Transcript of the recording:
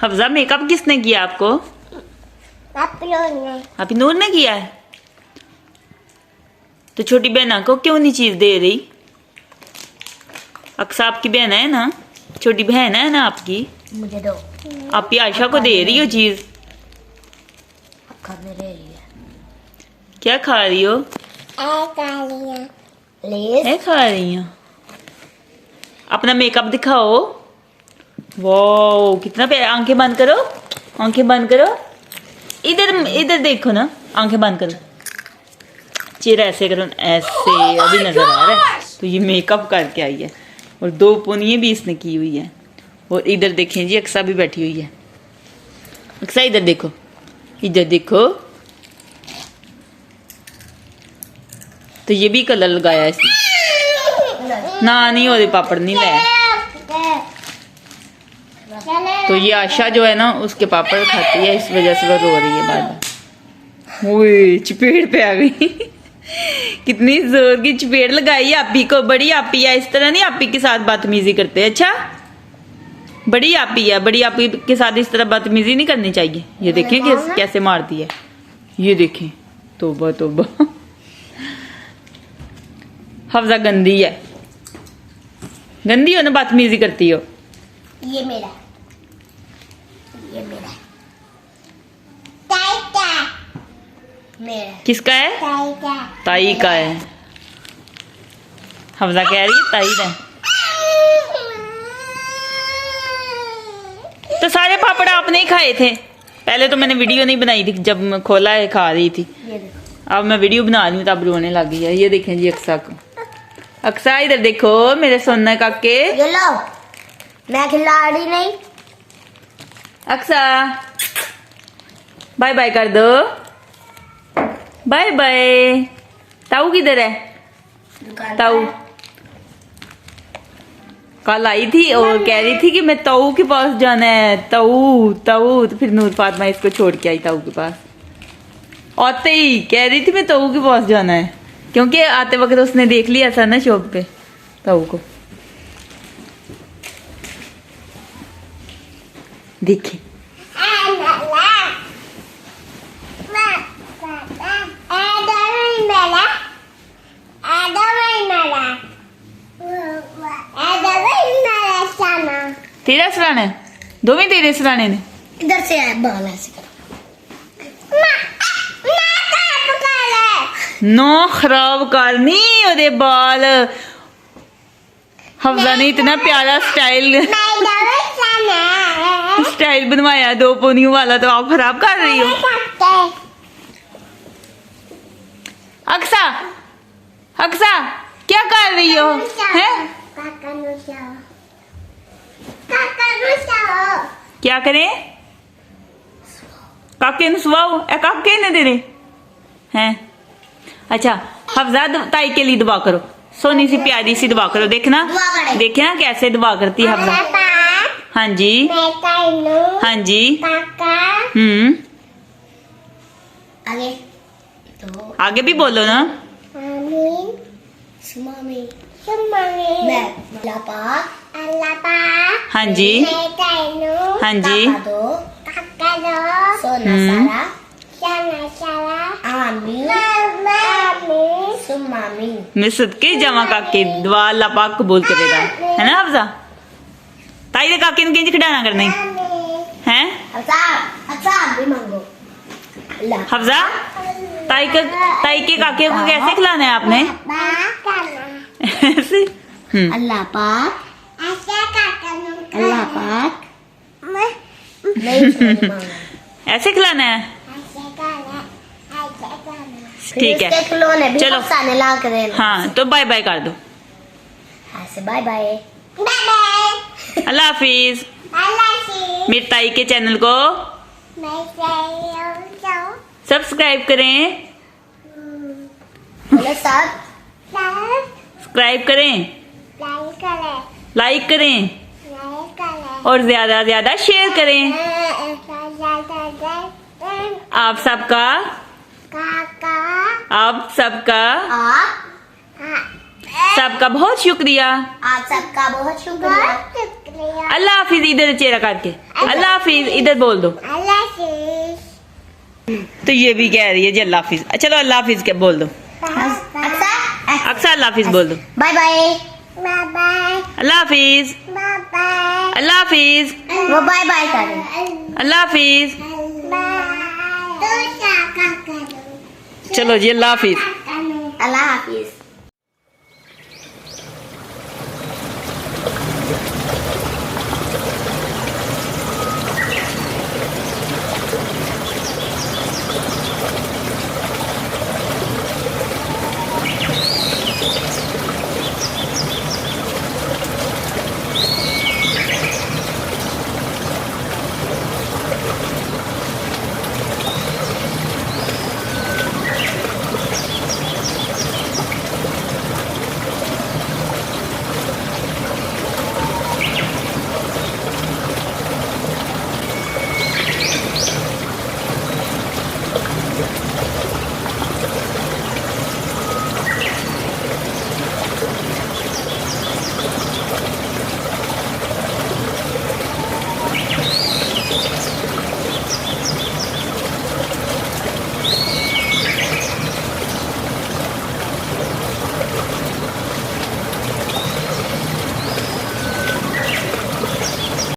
Hafza makeup किसने किया आपको? आप नूर ने किया है। तो छोटी बहना को क्यों नहीं चीज दे रही? अक्सा आपकी बहन है ना, छोटी बहन है ना आपकी, मुझे दो। आप आयशा को दे रही हो चीज। खाने ले रही है। क्या खा रही हो? लेस। है खा रही हो। अपना मेकअप दिखाओ। वाओ कितना प्यारा। आंखें बंद करो, आंखें बंद करो। इधर इधर देखो ना, आंखें बंद करो, चेहरा ऐसे करो, ऐसे अभी नजर आ रहा है। तो ये मेकअप करके आई है और 2 पोनियां भी इसने की हुई है। और इधर देखें जी, अक्सा भी बैठी हुई है। अक्सा इधर देखो, इधर देखो। तो ये भी कलर लगाया इसने। ना नहीं हो रही, पापड़ नहीं लाया। तो ये आशा जो है ना, उसके पापड़ खाती है, इस वजह से वो रो रही है बार बार। ओए चपेट पे आ गई। कितनी जोर की चपेट लगाई आपी को। बड़ी आपी है, इस तरह नहीं आपी के साथ बदतमीजी करते। अच्छा बड़ी आपी है, बड़ी आपी के साथ इस तरह बदतमीजी नहीं करनी चाहिए। ये देखें कैसे मारती है, ये देखें। तौबा तौबा। हफ्जा गंदी है, गंदी हो ना, बदतमीजी करती हो। ये मेरा, ये मेरा, मेरा। किसका है? ताई का है। हफ्जा कह रही है ताई का। तो सारे पापड़ आपने ही खाए थे। पहले तो मैंने वीडियो नहीं बनाई थी, जब मैं खोला है खा रही थी। अब मैं वीडियो बना रही हूँ तब रोने लगी है। ये देखें जी अक्सा को। अक्सा इधर देखो मेरे सोना काके। ये लो, मैं खिला रही नहीं। अक्सा बाय बाय कर दो, बाय बाय। ताऊ किधर है? ताऊ कल आई थी और कह रही थी कि मैं ताऊ के पास जाना है। ताऊ ताऊ, तो फिर नूर फातिमा इसको छोड़ के आई ताऊ के पास। आते ही कह रही थी मैं ताऊ के पास जाना है, क्योंकि आते वक्त उसने देख लिया था ना शॉप पे ताऊ को। देखिए तेरा सराना है, दोवें तेरे सराने ने। इधर से आए बाल ऐसे करो। नो खराब करनी ओदे बाल। हफ्जा ने इतना प्यारा स्टाइल बनवाया 2 पोनियों वाला, तो आप खराब कर रही हो। अक्सा अक्सा क्या कर रही हो? हैं? क्या करें? काके नु सुवाओ। ए काके ने तेरे हैं। अच्छा हफ्जा ताई के लिए दुआ करो, सोनी सी प्यारी सी दुआ करो। देखना देखना कैसे दुआ करती है हफ्जा। हाँ जी हाँ जी। आगे तो आगे भी बोलो ना। हाँ जी हाँ जी। सोना सारा आमीन सुमामीन। मैं सदके जावा काके दुआ अल्लाह पाक कबूल करेगा, है ना हफ्जा? ताई दे काके ने किंज खिडाना करना है? भी मांगो। हफ्जा ताई के काके को कैसे खिलाना है आपने? ऐसे अल्लाह पाक अल्लाह पाक नहीं ऐसे खिलाना है। ठीक है चलो ला कर देना। हाँ तो बाय बाय कर दो। ऐसे बाय बाय। अल्लाह हाफिज। मेरी ताई के चैनल को सब्सक्राइब करें, सब्सक्राइब करें, लाइक करें और ज्यादा ज्यादा शेयर करें। आप सबका सबका बहुत शुक्रिया। आप सबका बहुत शुक्रिया। अल्लाह हाफिज, इधर चेहरा करके अल्लाह हाफिज इधर बोल दो। तो ये भी कह रही है जी अल्लाह हाफिज। चलो अल्लाह हाफिज के बोल दो। अक्सर अल्लाह हाफिज बोल दो। Bye bye. अल्लाह हाफिज। अल्लाह हाफिज। वो बाय बाय कर रहे। अल्लाह हाफिज। चलो जी अल्लाह हाफिज। अल्लाह हाफिज।